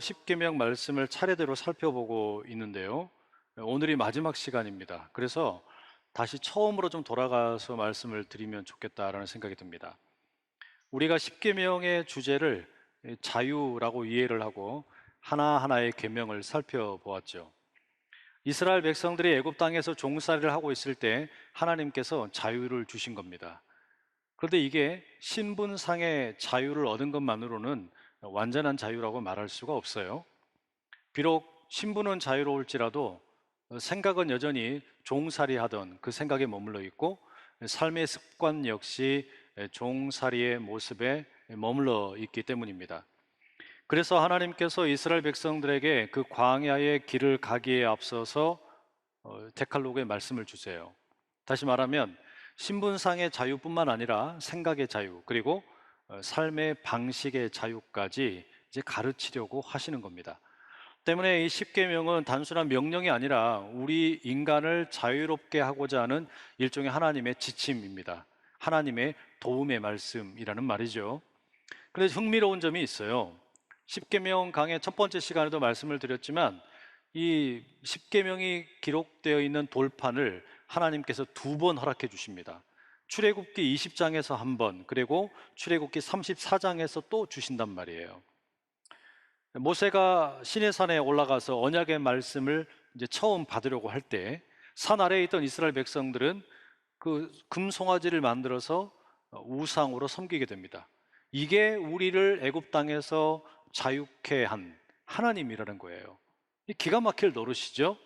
십계명 말씀을 차례대로 살펴보고 있는데요. 오늘이 마지막 시간입니다. 그래서 다시 처음으로 좀 돌아가서 말씀을 드리면 좋겠다라는 생각이 듭니다. 우리가 십계명의 주제를 자유라고 이해를 하고 하나하나의 계명을 살펴보았죠. 이스라엘 백성들이 애굽 땅에서 종살이를 하고 있을 때 하나님께서 자유를 주신 겁니다. 그런데 이게 신분상의 자유를 얻은 것만으로는 완전한 자유라고 말할 수가 없어요. 비록 신분은 자유로울지라도 생각은 여전히 종살이 하던 그 생각에 머물러 있고, 삶의 습관 역시 종살이의 모습에 머물러 있기 때문입니다. 그래서 하나님께서 이스라엘 백성들에게 그 광야의 길을 가기에 앞서서 데칼로그의 말씀을 주세요. 다시 말하면 신분상의 자유뿐만 아니라 생각의 자유, 그리고 삶의 방식의 자유까지 이제 가르치려고 하시는 겁니다. 때문에 이 십계명은 단순한 명령이 아니라 우리 인간을 자유롭게 하고자 하는 일종의 하나님의 지침입니다. 하나님의 도움의 말씀이라는 말이죠. 그런데 흥미로운 점이 있어요. 십계명 강의 첫 번째 시간에도 말씀을 드렸지만, 이 십계명이 기록되어 있는 돌판을 하나님께서 두 번 허락해 주십니다. 출애굽기 20장에서 한 번, 그리고 출애굽기 34장에서 또 주신단 말이에요. 모세가 시내산에 올라가서 언약의 말씀을 이제 처음 받으려고 할 때 산 아래에 있던 이스라엘 백성들은 그 금송아지를 만들어서 우상으로 섬기게 됩니다. 이게 우리를 애굽 땅에서 자유케 한 하나님이라는 거예요. 이 기가 막힐 노릇이죠.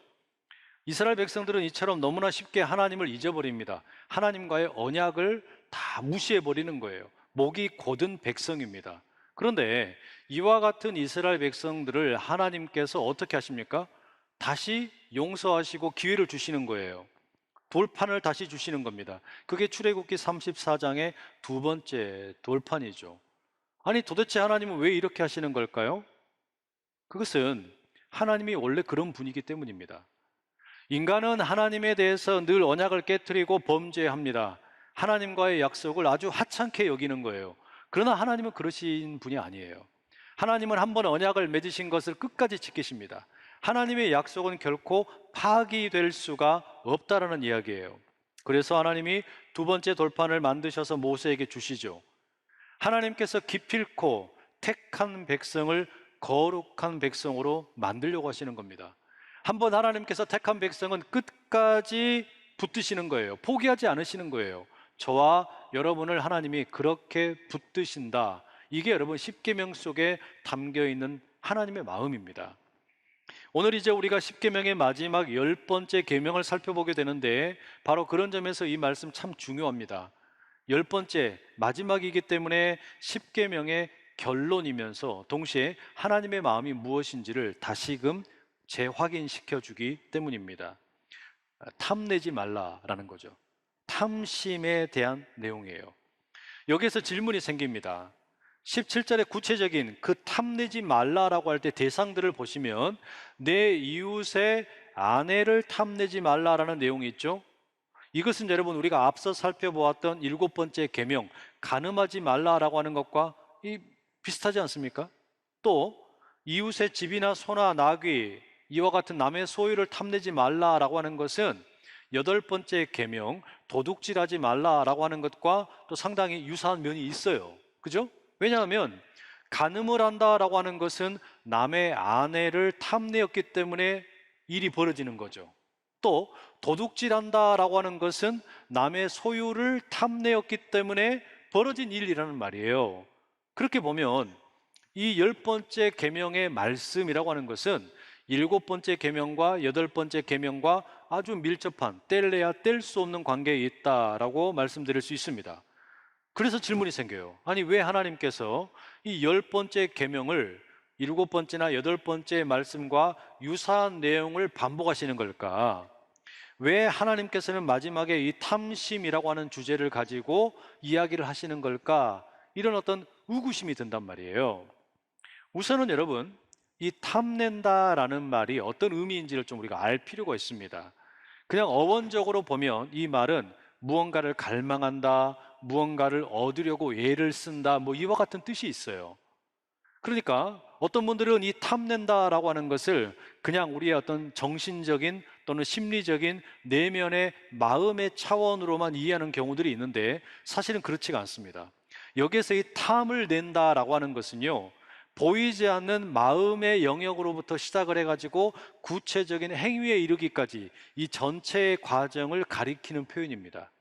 이스라엘 백성들은 이처럼 너무나 쉽게 하나님을 잊어버립니다. 하나님과의 언약을 다 무시해버리는 거예요. 목이 곧은 백성입니다. 그런데 이와 같은 이스라엘 백성들을 하나님께서 어떻게 하십니까? 다시 용서하시고 기회를 주시는 거예요. 돌판을 다시 주시는 겁니다. 그게 출애굽기 34장의 두 번째 돌판이죠. 아니, 도대체 하나님은 왜 이렇게 하시는 걸까요? 그것은 하나님이 원래 그런 분이기 때문입니다. 인간은 하나님에 대해서 늘 언약을 깨트리고 범죄합니다. 하나님과의 약속을 아주 하찮게 여기는 거예요. 그러나 하나님은 그러신 분이 아니에요. 하나님은 한번 언약을 맺으신 것을 끝까지 지키십니다. 하나님의 약속은 결코 파기될 수가 없다라는 이야기예요. 그래서 하나님이 두 번째 돌판을 만드셔서 모세에게 주시죠. 하나님께서 기필코 택한 백성을 거룩한 백성으로 만들려고 하시는 겁니다. 한번 하나님께서 택한 백성은 끝까지 붙드시는 거예요. 포기하지 않으시는 거예요. 저와 여러분을 하나님이 그렇게 붙드신다. 이게 여러분 십계명 속에 담겨 있는 하나님의 마음입니다. 오늘 이제 우리가 십계명의 마지막 10번째 계명을 살펴보게 되는데, 바로 그런 점에서 이 말씀 참 중요합니다. 10번째 마지막이기 때문에 십계명의 결론이면서 동시에 하나님의 마음이 무엇인지를 다시금 재확인시켜 주기 때문입니다. 탐내지 말라라는 거죠. 탐심에 대한 내용이에요. 여기에서 질문이 생깁니다. 17절의 구체적인 그 탐내지 말라라고 할 때 대상들을 보시면 내 이웃의 아내를 탐내지 말라라는 내용이 있죠. 이것은 여러분 우리가 앞서 살펴보았던 7번째 계명, 간음하지 말라라고 하는 것과 비슷하지 않습니까? 또 이웃의 집이나 소나 나귀, 이와 같은 남의 소유를 탐내지 말라라고 하는 것은 8번째 계명, 도둑질하지 말라라고 하는 것과 또 상당히 유사한 면이 있어요. 그죠? 왜냐하면 간음을 한다라고 하는 것은 남의 아내를 탐내었기 때문에 일이 벌어지는 거죠. 또 도둑질한다라고 하는 것은 남의 소유를 탐내었기 때문에 벌어진 일이라는 말이에요. 그렇게 보면 이 10번째 계명의 말씀이라고 하는 것은 7번째 계명과 8번째 계명과 아주 밀접한, 뗄래야 뗄 수 없는 관계에 있다라고 말씀드릴 수 있습니다. 그래서 질문이 생겨요. 아니, 왜 하나님께서 이 10번째 계명을 7번째나 8번째 말씀과 유사한 내용을 반복하시는 걸까? 왜 하나님께서는 마지막에 이 탐심이라고 하는 주제를 가지고 이야기를 하시는 걸까? 이런 어떤 의구심이 든단 말이에요. 우선은 여러분, 이 탐낸다라는 말이 어떤 의미인지를 좀 우리가 알 필요가 있습니다. 그냥 어원적으로 보면 이 말은 무언가를 갈망한다, 무언가를 얻으려고 애를 쓴다, 뭐 이와 같은 뜻이 있어요. 그러니까 어떤 분들은 이 탐낸다라고 하는 것을 그냥 우리의 어떤 정신적인 또는 심리적인 내면의 마음의 차원으로만 이해하는 경우들이 있는데 사실은 그렇지가 않습니다. 여기에서 이 탐을 낸다라고 하는 것은요, 보이지 않는 마음의 영역으로부터 시작을 해가지고 구체적인 행위에 이르기까지 이 전체의 과정을 가리키는 표현입니다.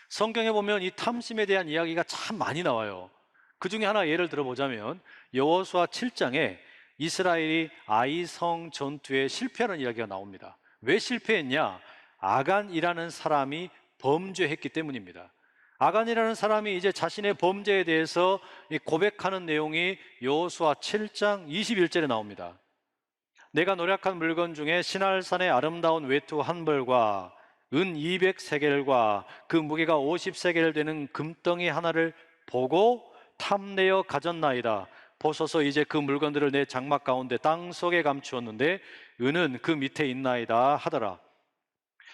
성경에 보면 이 탐심에 대한 이야기가 참 많이 나와요. 그 중에 하나 예를 들어보자면 여호수아 7장에 이스라엘이 아이성 전투에 실패하는 이야기가 나옵니다. 왜 실패했냐? 아간이라는 사람이 범죄했기 때문입니다. 아간이라는 사람이 이제 자신의 범죄에 대해서 고백하는 내용이 여호수아 7장 21절에 나옵니다. 내가 노력한 물건 중에 시날산의 아름다운 외투 한 벌과 은 200세겔과 그 무게가 50세겔 되는 금덩이 하나를 보고 탐내어 가졌나이다. 보소서 이제 그 물건들을 내 장막 가운데 땅 속에 감추었는데 은은 그 밑에 있나이다 하더라.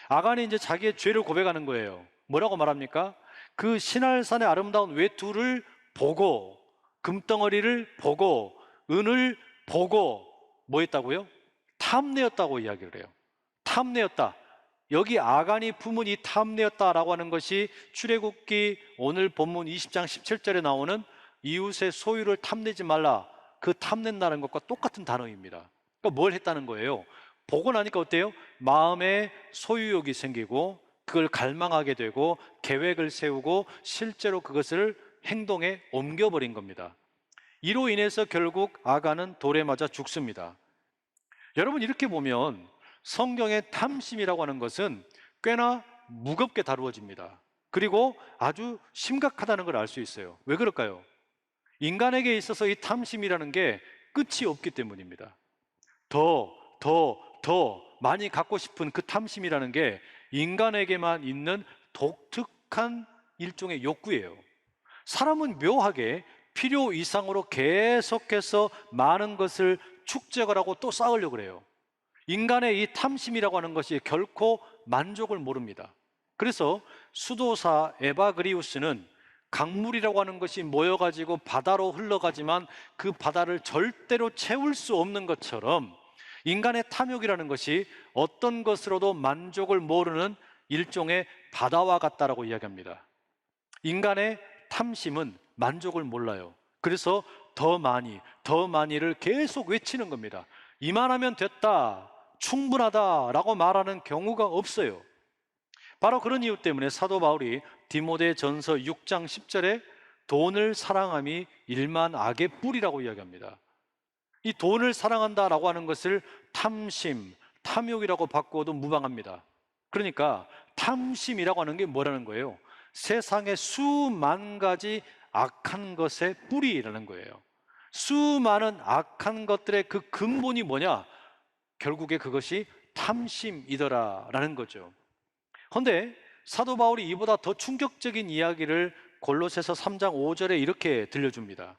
아간이 이제 자기의 죄를 고백하는 거예요. 뭐라고 말합니까? 그 시날산의 아름다운 외투를 보고, 금덩어리를 보고, 은을 보고 뭐 했다고요? 탐내었다고 이야기를 해요. 탐내었다. 여기 아간이 품은 이 탐내었다라고 하는 것이 출애굽기 오늘 본문 20장 17절에 나오는 이웃의 소유를 탐내지 말라, 그 탐낸다는 것과 똑같은 단어입니다. 그러니까 뭘 했다는 거예요? 보고 나니까 어때요? 마음에 소유욕이 생기고 그걸 갈망하게 되고 계획을 세우고 실제로 그것을 행동에 옮겨버린 겁니다. 이로 인해서 결국 아간은 돌에 맞아 죽습니다. 여러분, 이렇게 보면 성경의 탐심이라고 하는 것은 꽤나 무겁게 다루어집니다. 그리고 아주 심각하다는 걸 알 수 있어요. 왜 그럴까요? 인간에게 있어서 이 탐심이라는 게 끝이 없기 때문입니다. 더 많이 갖고 싶은 그 탐심이라는 게 인간에게만 있는 독특한 일종의 욕구예요. 사람은 묘하게 필요 이상으로 계속해서 많은 것을 축적을 하고 또 쌓으려고 그래요. 인간의 이 탐심이라고 하는 것이 결코 만족을 모릅니다. 그래서 수도사 에바그리우스는 강물이라고 하는 것이 모여가지고 바다로 흘러가지만 그 바다를 절대로 채울 수 없는 것처럼 인간의 탐욕이라는 것이 어떤 것으로도 만족을 모르는 일종의 바다와 같다라고 이야기합니다. 인간의 탐심은 만족을 몰라요. 그래서 더 많이를 계속 외치는 겁니다. 이만하면 됐다, 충분하다라고 말하는 경우가 없어요. 바로 그런 이유 때문에 사도 바울이 디모데전서 6장 10절에 돈을 사랑함이 일만 악의 뿌리라고 이야기합니다. 이 돈을 사랑한다라고 하는 것을 탐심, 탐욕이라고 바꾸어도 무방합니다. 그러니까 탐심이라고 하는 게 뭐라는 거예요? 세상의 수만 가지 악한 것의 뿌리라는 거예요. 수많은 악한 것들의 그 근본이 뭐냐? 결국에 그것이 탐심이더라라는 거죠. 그런데 사도 바울이 이보다 더 충격적인 이야기를 골로새서 3장 5절에 이렇게 들려줍니다.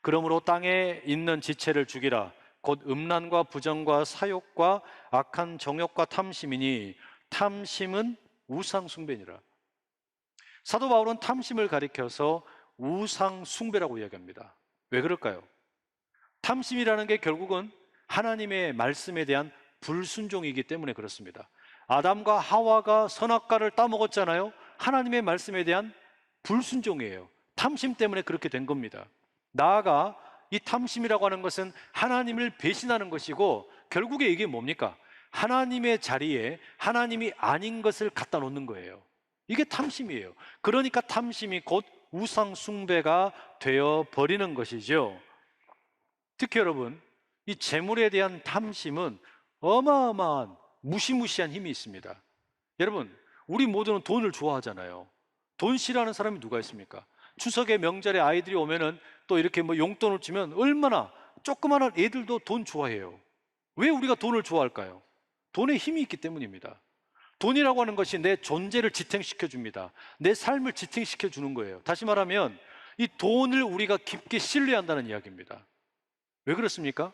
그러므로 땅에 있는 지체를 죽이라. 곧 음란과 부정과 사욕과 악한 정욕과 탐심이니 탐심은 우상 숭배니라. 사도 바울은 탐심을 가리켜서 우상 숭배라고 이야기합니다. 왜 그럴까요? 탐심이라는 게 결국은 하나님의 말씀에 대한 불순종이기 때문에 그렇습니다. 아담과 하와가 선악과를 따먹었잖아요. 하나님의 말씀에 대한 불순종이에요. 탐심 때문에 그렇게 된 겁니다. 나아가 이 탐심이라고 하는 것은 하나님을 배신하는 것이고 결국에 이게 뭡니까? 하나님의 자리에 하나님이 아닌 것을 갖다 놓는 거예요. 이게 탐심이에요. 그러니까 탐심이 곧 우상 숭배가 되어 버리는 것이죠. 특히 여러분, 이 재물에 대한 탐심은 어마어마한 무시무시한 힘이 있습니다. 여러분, 우리 모두는 돈을 좋아하잖아요. 돈 싫어하는 사람이 누가 있습니까? 추석에 명절에 아이들이 오면은 또 이렇게 뭐 용돈을 주면 얼마나 조그마한 애들도 돈 좋아해요. 왜 우리가 돈을 좋아할까요? 돈에 힘이 있기 때문입니다. 돈이라고 하는 것이 내 존재를 지탱시켜 줍니다. 내 삶을 지탱시켜 주는 거예요. 다시 말하면 이 돈을 우리가 깊게 신뢰한다는 이야기입니다. 왜 그렇습니까?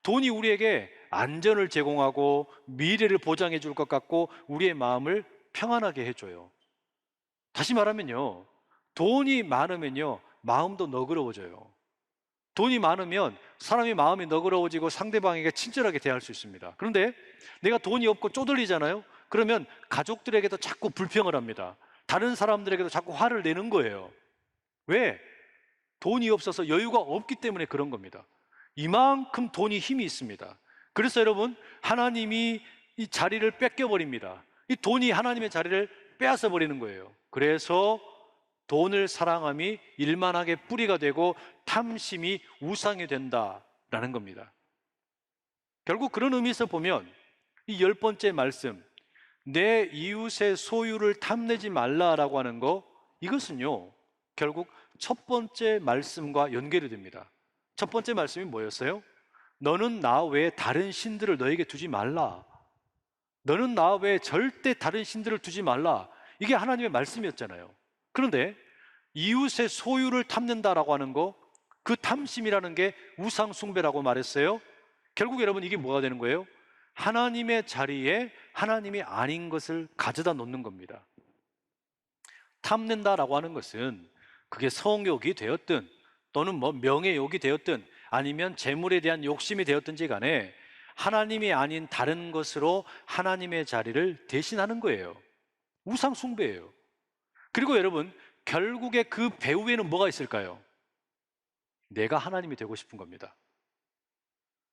돈이 우리에게 안전을 제공하고 미래를 보장해 줄 것 같고 우리의 마음을 평안하게 해줘요. 다시 말하면요, 돈이 많으면요 마음도 너그러워져요. 돈이 많으면 사람이 마음이 너그러워지고 상대방에게 친절하게 대할 수 있습니다. 그런데 내가 돈이 없고 쪼들리잖아요. 그러면 가족들에게도 자꾸 불평을 합니다. 다른 사람들에게도 자꾸 화를 내는 거예요. 왜? 돈이 없어서 여유가 없기 때문에 그런 겁니다. 이만큼 돈이 힘이 있습니다. 그래서 여러분, 하나님이 이 자리를 뺏겨버립니다. 이 돈이 하나님의 자리를 빼앗아 버리는 거예요. 그래서 돈을 사랑함이 일만하게 뿌리가 되고 탐심이 우상이 된다라는 겁니다. 결국 그런 의미에서 보면 이 10번째 말씀, 내 이웃의 소유를 탐내지 말라라고 하는 거, 이것은요 결국 첫 번째 말씀과 연결이 됩니다. 첫 번째 말씀이 뭐였어요? 너는 나 외에 다른 신들을 너에게 두지 말라. 너는 나 외에 절대 다른 신들을 두지 말라. 이게 하나님의 말씀이었잖아요. 그런데 이웃의 소유를 탐낸다라고 하는 거, 그 탐심이라는 게 우상 숭배라고 말했어요. 결국 여러분, 이게 뭐가 되는 거예요? 하나님의 자리에 하나님이 아닌 것을 가져다 놓는 겁니다. 탐낸다라고 하는 것은 그게 성욕이 되었든 또는 뭐 명예욕이 되었든 아니면 재물에 대한 욕심이 되었든지 간에 하나님이 아닌 다른 것으로 하나님의 자리를 대신하는 거예요. 우상 숭배예요. 그리고 여러분, 결국에 그 배후에는 뭐가 있을까요? 내가 하나님이 되고 싶은 겁니다.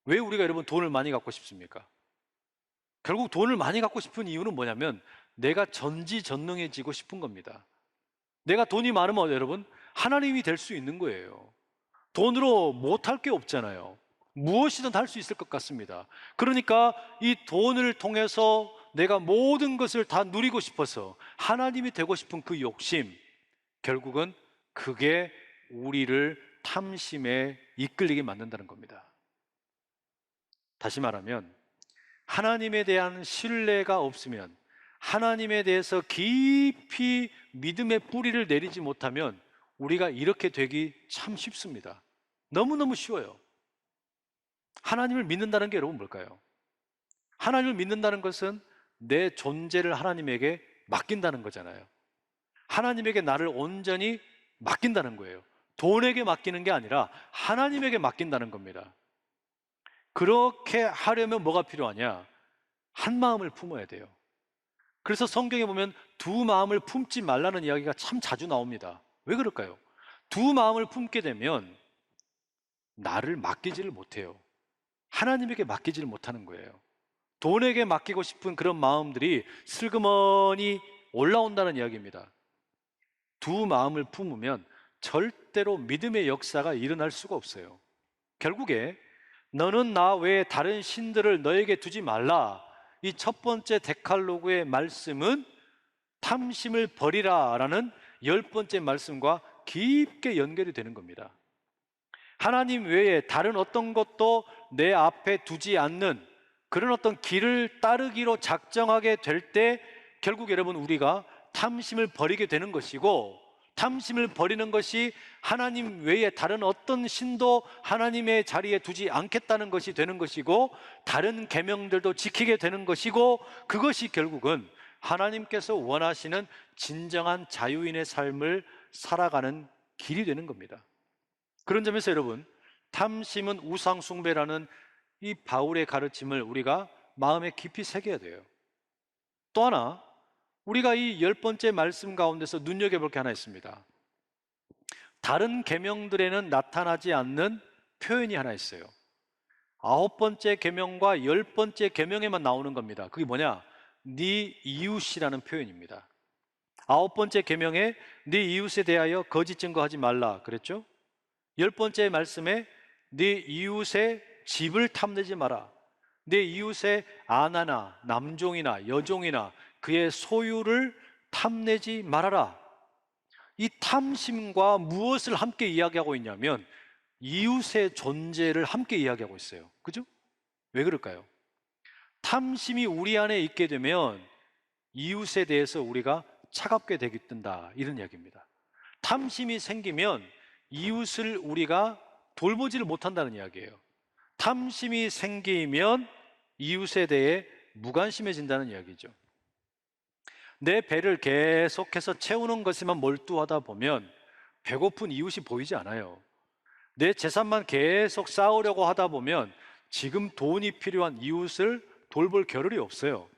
왜 우리가 여러분 돈을 많이 갖고 싶습니까? 결국 돈을 많이 갖고 싶은 이유는 뭐냐면 내가 전지전능해지고 싶은 겁니다. 내가 돈이 많으면 여러분 하나님이 될 수 있는 거예요. 돈으로 못할 게 없잖아요. 무엇이든 할 수 있을 것 같습니다. 그러니까 이 돈을 통해서 내가 모든 것을 다 누리고 싶어서 하나님이 되고 싶은 그 욕심, 결국은 그게 우리를 탐심에 이끌리게 만든다는 겁니다. 다시 말하면 하나님에 대한 신뢰가 없으면, 하나님에 대해서 깊이 믿음의 뿌리를 내리지 못하면 우리가 이렇게 되기 참 쉽습니다. 너무너무 쉬워요. 하나님을 믿는다는 게 여러분 뭘까요? 하나님을 믿는다는 것은 내 존재를 하나님에게 맡긴다는 거잖아요. 하나님에게 나를 온전히 맡긴다는 거예요. 돈에게 맡기는 게 아니라 하나님에게 맡긴다는 겁니다. 그렇게 하려면 뭐가 필요하냐? 한 마음을 품어야 돼요. 그래서 성경에 보면 두 마음을 품지 말라는 이야기가 참 자주 나옵니다. 왜 그럴까요? 두 마음을 품게 되면 나를 맡기지를 못해요. 하나님에게 맡기지를 못하는 거예요. 돈에게 맡기고 싶은 그런 마음들이 슬그머니 올라온다는 이야기입니다. 두 마음을 품으면 절대로 믿음의 역사가 일어날 수가 없어요. 결국에 너는 나 외에 다른 신들을 너에게 두지 말라, 이 첫 번째 데칼로그의 말씀은 탐심을 버리라 라는 10번째 말씀과 깊게 연결이 되는 겁니다. 하나님 외에 다른 어떤 것도 내 앞에 두지 않는 그런 어떤 길을 따르기로 작정하게 될 때 결국 여러분 우리가 탐심을 버리게 되는 것이고, 탐심을 버리는 것이 하나님 외에 다른 어떤 신도 하나님의 자리에 두지 않겠다는 것이 되는 것이고, 다른 계명들도 지키게 되는 것이고, 그것이 결국은 하나님께서 원하시는 진정한 자유인의 삶을 살아가는 길이 되는 겁니다. 그런 점에서 여러분, 탐심은 우상 숭배라는 이 바울의 가르침을 우리가 마음에 깊이 새겨야 돼요. 또 하나, 우리가 이 10번째 말씀 가운데서 눈여겨볼 게 하나 있습니다. 다른 계명들에는 나타나지 않는 표현이 하나 있어요. 9번째 계명과 10번째 계명에만 나오는 겁니다. 그게 뭐냐? 네 이웃이라는 표현입니다. 9번째 계명에 네 이웃에 대하여 거짓 증거하지 말라 그랬죠? 10번째 말씀에 네 이웃의 집을 탐내지 마라. 내 이웃의 아나나 남종이나 여종이나 그의 소유를 탐내지 말아라. 이 탐심과 무엇을 함께 이야기하고 있냐면 이웃의 존재를 함께 이야기하고 있어요. 그죠? 왜 그럴까요? 탐심이 우리 안에 있게 되면 이웃에 대해서 우리가 차갑게 되게 된다, 이런 이야기입니다. 탐심이 생기면 이웃을 우리가 돌보지를 못한다는 이야기예요. 탐심이 생기면 이웃에 대해 무관심해진다는 이야기죠. 내 배를 계속해서 채우는 것에만 몰두하다 보면 배고픈 이웃이 보이지 않아요. 내 재산만 계속 쌓으려고 하다 보면 지금 돈이 필요한 이웃을 돌볼 겨를이 없어요.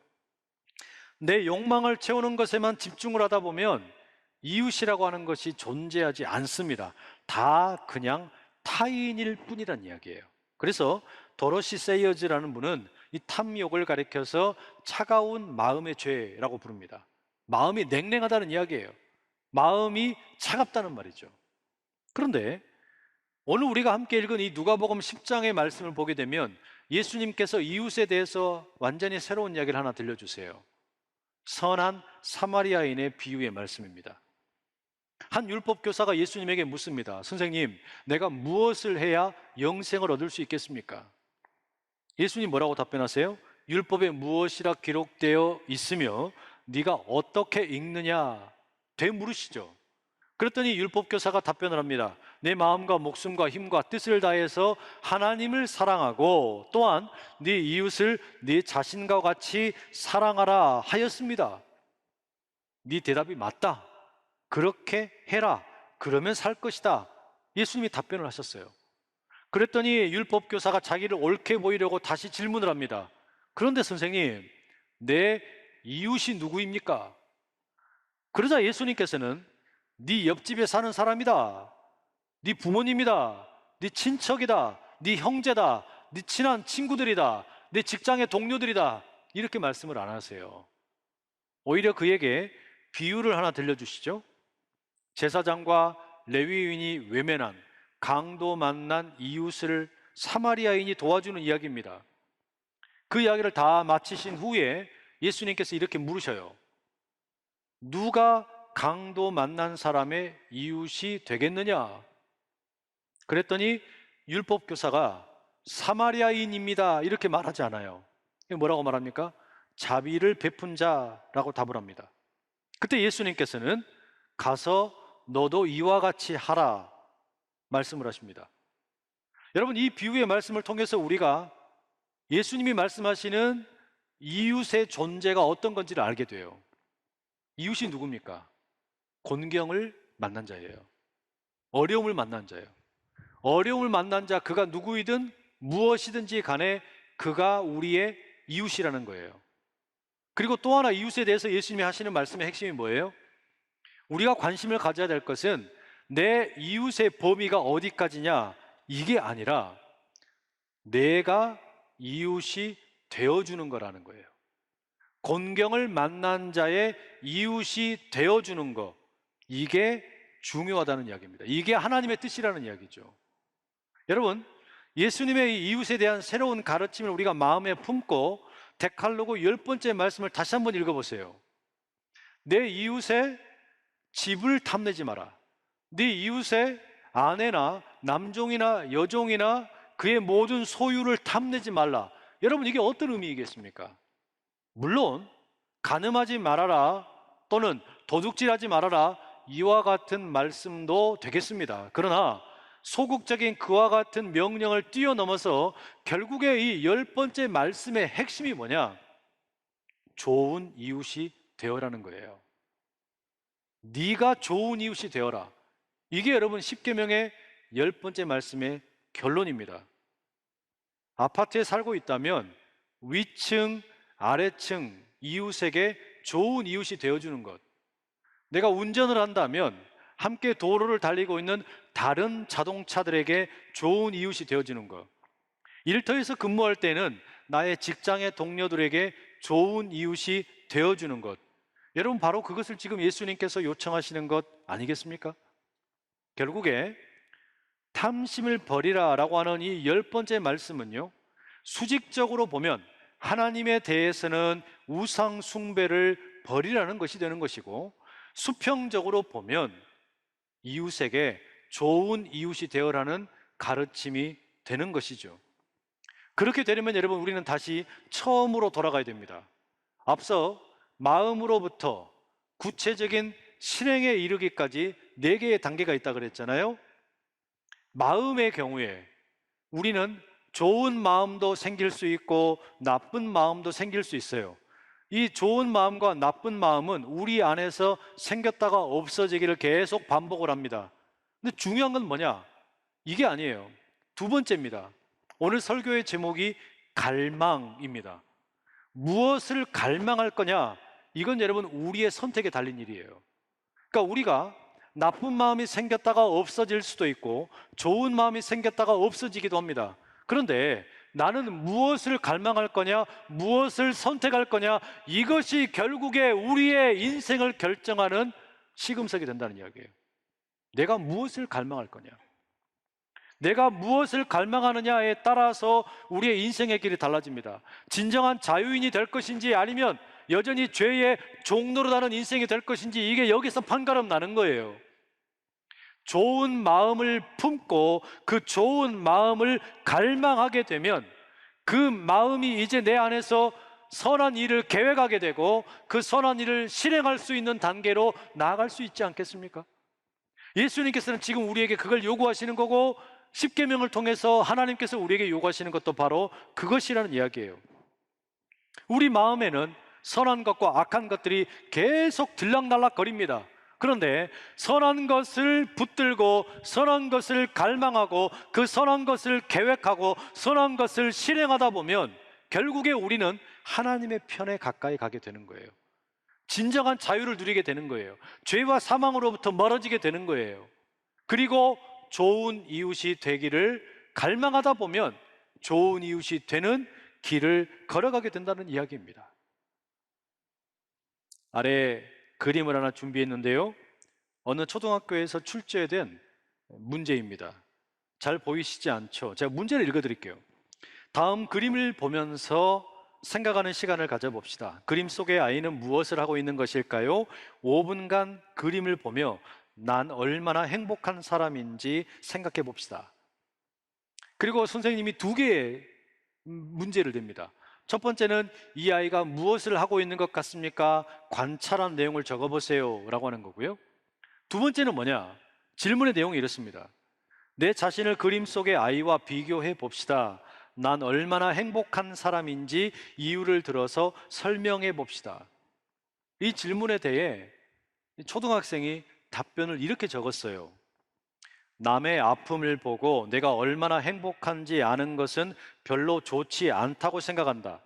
내 욕망을 채우는 것에만 집중을 하다 보면 이웃이라고 하는 것이 존재하지 않습니다. 다 그냥 타인일 뿐이란 이야기예요. 그래서 도로시 세이어즈라는 분은 이 탐욕을 가리켜서 차가운 마음의 죄라고 부릅니다. 마음이 냉랭하다는 이야기예요. 마음이 차갑다는 말이죠. 그런데 오늘 우리가 함께 읽은 이 누가복음 10장의 말씀을 보게 되면 예수님께서 이웃에 대해서 완전히 새로운 이야기를 하나 들려주세요. 선한 사마리아인의 비유의 말씀입니다. 한 율법 교사가 예수님에게 묻습니다. 선생님, 내가 무엇을 해야 영생을 얻을 수 있겠습니까? 예수님 뭐라고 답변하세요? 율법에 무엇이라 기록되어 있으며 네가 어떻게 읽느냐 되물으시죠. 그랬더니 율법 교사가 답변을 합니다. 내 마음과 목숨과 힘과 뜻을 다해서 하나님을 사랑하고 또한 네 이웃을 네 자신과 같이 사랑하라 하였습니다. 네 대답이 맞다. 그렇게 해라. 그러면 살 것이다. 예수님이 답변을 하셨어요. 그랬더니 율법 교사가 자기를 옳게 보이려고 다시 질문을 합니다. 그런데 선생님, 내 이웃이 누구입니까? 그러자 예수님께서는 네 옆집에 사는 사람이다. 네 부모님이다. 네 친척이다. 네 형제다. 네 친한 친구들이다. 내 직장의 동료들이다. 이렇게 말씀을 안 하세요. 오히려 그에게 비유를 하나 들려주시죠. 제사장과 레위인이 외면한 강도 만난 이웃을 사마리아인이 도와주는 이야기입니다. 그 이야기를 다 마치신 후에 예수님께서 이렇게 물으셔요. 누가 강도 만난 사람의 이웃이 되겠느냐? 그랬더니 율법 교사가 사마리아인입니다. 이렇게 말하지 않아요. 뭐라고 말합니까? 자비를 베푼 자라고 답을 합니다. 그때 예수님께서는 가서 너도 이와 같이 하라 말씀을 하십니다. 여러분, 이 비유의 말씀을 통해서 우리가 예수님이 말씀하시는 이웃의 존재가 어떤 건지를 알게 돼요. 이웃이 누굽니까? 곤경을 만난 자예요. 어려움을 만난 자예요. 어려움을 만난 자, 그가 누구이든 무엇이든지 간에 그가 우리의 이웃이라는 거예요. 그리고 또 하나 이웃에 대해서 예수님이 하시는 말씀의 핵심이 뭐예요? 우리가 관심을 가져야 될 것은 내 이웃의 범위가 어디까지냐, 이게 아니라 내가 이웃이 되어주는 거라는 거예요. 곤경을 만난 자의 이웃이 되어주는 거, 이게 중요하다는 이야기입니다. 이게 하나님의 뜻이라는 이야기죠. 여러분, 예수님의 이 이웃에 대한 새로운 가르침을 우리가 마음에 품고 데칼로그 10번째 말씀을 다시 한번 읽어보세요. 내 이웃의 집을 탐내지 마라. 네 이웃의 아내나 남종이나 여종이나 그의 모든 소유를 탐내지 말라. 여러분, 이게 어떤 의미이겠습니까? 물론 간음하지 말아라 또는 도둑질하지 말아라, 이와 같은 말씀도 되겠습니다. 그러나 소극적인 그와 같은 명령을 뛰어넘어서 결국에 이 10번째 말씀의 핵심이 뭐냐? 좋은 이웃이 되어라는 거예요. 네가 좋은 이웃이 되어라. 이게 여러분 10계명의 10번째 말씀의 결론입니다. 아파트에 살고 있다면 위층, 아래층 이웃에게 좋은 이웃이 되어주는 것. 내가 운전을 한다면 함께 도로를 달리고 있는 다른 자동차들에게 좋은 이웃이 되어주는 것. 일터에서 근무할 때는 나의 직장의 동료들에게 좋은 이웃이 되어주는 것. 여러분, 바로 그것을 지금 예수님께서 요청하시는 것 아니겠습니까? 결국에 탐심을 버리라 라고 하는 이 10번째 말씀은요, 수직적으로 보면 하나님에 대해서는 우상 숭배를 버리라는 것이 되는 것이고, 수평적으로 보면 이웃에게 좋은 이웃이 되어라는 가르침이 되는 것이죠. 그렇게 되려면 여러분, 우리는 다시 처음으로 돌아가야 됩니다. 앞서 마음으로부터 구체적인 실행에 이르기까지 4개의 단계가 있다고 그랬잖아요. 마음의 경우에 우리는 좋은 마음도 생길 수 있고 나쁜 마음도 생길 수 있어요. 이 좋은 마음과 나쁜 마음은 우리 안에서 생겼다가 없어지기를 계속 반복을 합니다. 근데 중요한 건 뭐냐? 이게 아니에요. 두 번째입니다. 오늘 설교의 제목이 갈망입니다. 무엇을 갈망할 거냐? 이건 여러분 우리의 선택에 달린 일이에요. 그러니까 우리가 나쁜 마음이 생겼다가 없어질 수도 있고 좋은 마음이 생겼다가 없어지기도 합니다. 그런데 나는 무엇을 갈망할 거냐, 무엇을 선택할 거냐, 이것이 결국에 우리의 인생을 결정하는 시금석이 된다는 이야기예요. 내가 무엇을 갈망할 거냐, 내가 무엇을 갈망하느냐에 따라서 우리의 인생의 길이 달라집니다. 진정한 자유인이 될 것인지 아니면 여전히 죄의 종노릇하는 인생이 될 것인지, 이게 여기서 판가름 나는 거예요. 좋은 마음을 품고 그 좋은 마음을 갈망하게 되면 그 마음이 이제 내 안에서 선한 일을 계획하게 되고 그 선한 일을 실행할 수 있는 단계로 나아갈 수 있지 않겠습니까? 예수님께서는 지금 우리에게 그걸 요구하시는 거고, 십계명을 통해서 하나님께서 우리에게 요구하시는 것도 바로 그것이라는 이야기예요. 우리 마음에는 선한 것과 악한 것들이 계속 들락날락 거립니다. 그런데 선한 것을 붙들고 선한 것을 갈망하고 그 선한 것을 계획하고 선한 것을 실행하다 보면 결국에 우리는 하나님의 편에 가까이 가게 되는 거예요. 진정한 자유를 누리게 되는 거예요. 죄와 사망으로부터 멀어지게 되는 거예요. 그리고 좋은 이웃이 되기를 갈망하다 보면 좋은 이웃이 되는 길을 걸어가게 된다는 이야기입니다. 아래 그림을 하나 준비했는데요, 어느 초등학교에서 출제된 문제입니다. 잘 보이시지 않죠? 제가 문제를 읽어드릴게요. 다음 그림을 보면서 생각하는 시간을 가져봅시다. 그림 속의 아이는 무엇을 하고 있는 것일까요? 5분간 그림을 보며 난 얼마나 행복한 사람인지 생각해 봅시다. 그리고 선생님이 두 개의 문제를 냅니다. 첫 번째는 이 아이가 무엇을 하고 있는 것 같습니까? 관찰한 내용을 적어보세요 라고 하는 거고요. 두 번째는 뭐냐? 질문의 내용이 이렇습니다. 내 자신을 그림 속의 아이와 비교해 봅시다. 난 얼마나 행복한 사람인지 이유를 들어서 설명해 봅시다. 이 질문에 대해 초등학생이 답변을 이렇게 적었어요. 남의 아픔을 보고 내가 얼마나 행복한지 아는 것은 별로 좋지 않다고 생각한다.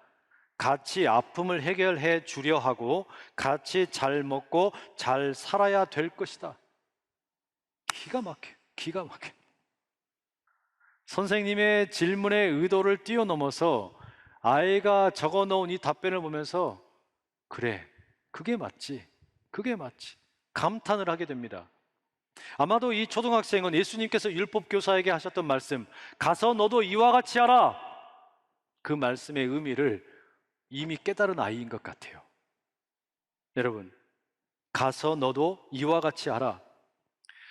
같이 아픔을 해결해 주려 하고 같이 잘 먹고 잘 살아야 될 것이다. 기가 막혀, 기가 막혀. 선생님의 질문의 의도를 뛰어넘어서 아이가 적어놓은 이 답변을 보면서 그래, 그게 맞지, 그게 맞지, 감탄을 하게 됩니다. 아마도 이 초등학생은 예수님께서 율법교사에게 하셨던 말씀, 가서 너도 이와 같이 하라, 그 말씀의 의미를 이미 깨달은 아이인 것 같아요. 여러분, 가서 너도 이와 같이 하라.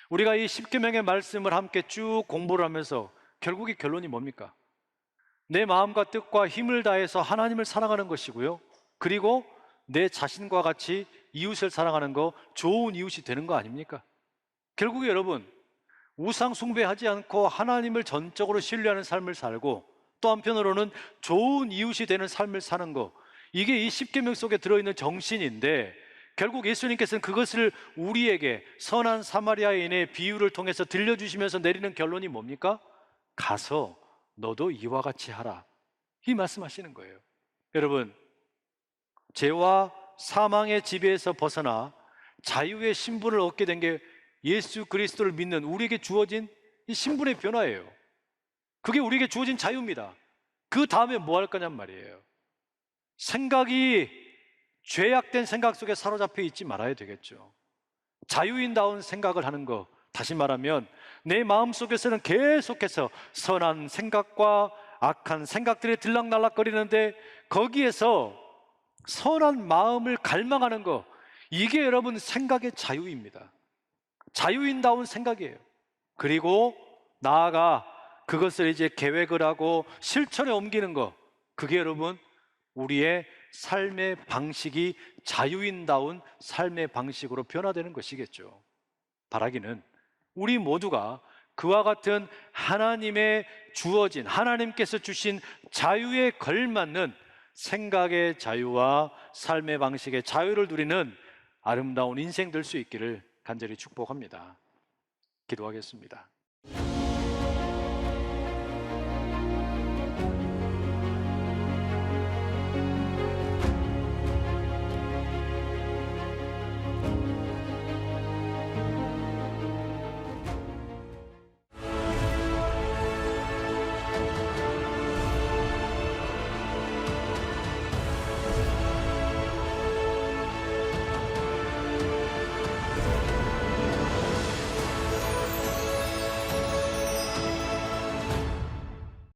우리가 이 십계명의 말씀을 함께 쭉 공부를 하면서 결국의 결론이 뭡니까? 내 마음과 뜻과 힘을 다해서 하나님을 사랑하는 것이고요, 그리고 내 자신과 같이 이웃을 사랑하는 거, 좋은 이웃이 되는 거 아닙니까? 결국에 여러분, 우상 숭배하지 않고 하나님을 전적으로 신뢰하는 삶을 살고 또 한편으로는 좋은 이웃이 되는 삶을 사는 거, 이게 이 십계명 속에 들어있는 정신인데, 결국 예수님께서는 그것을 우리에게 선한 사마리아인의 비유를 통해서 들려주시면서 내리는 결론이 뭡니까? 가서 너도 이와 같이 하라, 이 말씀하시는 거예요. 여러분, 죄와 사망의 지배에서 벗어나 자유의 신분을 얻게 된 게 예수 그리스도를 믿는 우리에게 주어진 이 신분의 변화예요. 그게 우리에게 주어진 자유입니다. 그 다음에 뭐 할 거냔 말이에요. 생각이 죄악된 생각 속에 사로잡혀 있지 말아야 되겠죠. 자유인다운 생각을 하는 거, 다시 말하면 내 마음속에서는 계속해서 선한 생각과 악한 생각들이 들락날락거리는데 거기에서 선한 마음을 갈망하는 거, 이게 여러분 생각의 자유입니다. 자유인다운 생각이에요. 그리고 나아가 그것을 이제 계획을 하고 실천에 옮기는 거, 그게 여러분 우리의 삶의 방식이 자유인다운 삶의 방식으로 변화되는 것이겠죠. 바라기는 우리 모두가 그와 같은 하나님의 주어진, 하나님께서 주신 자유에 걸맞는 생각의 자유와 삶의 방식의 자유를 누리는 아름다운 인생 될 수 있기를 간절히 축복합니다. 기도하겠습니다.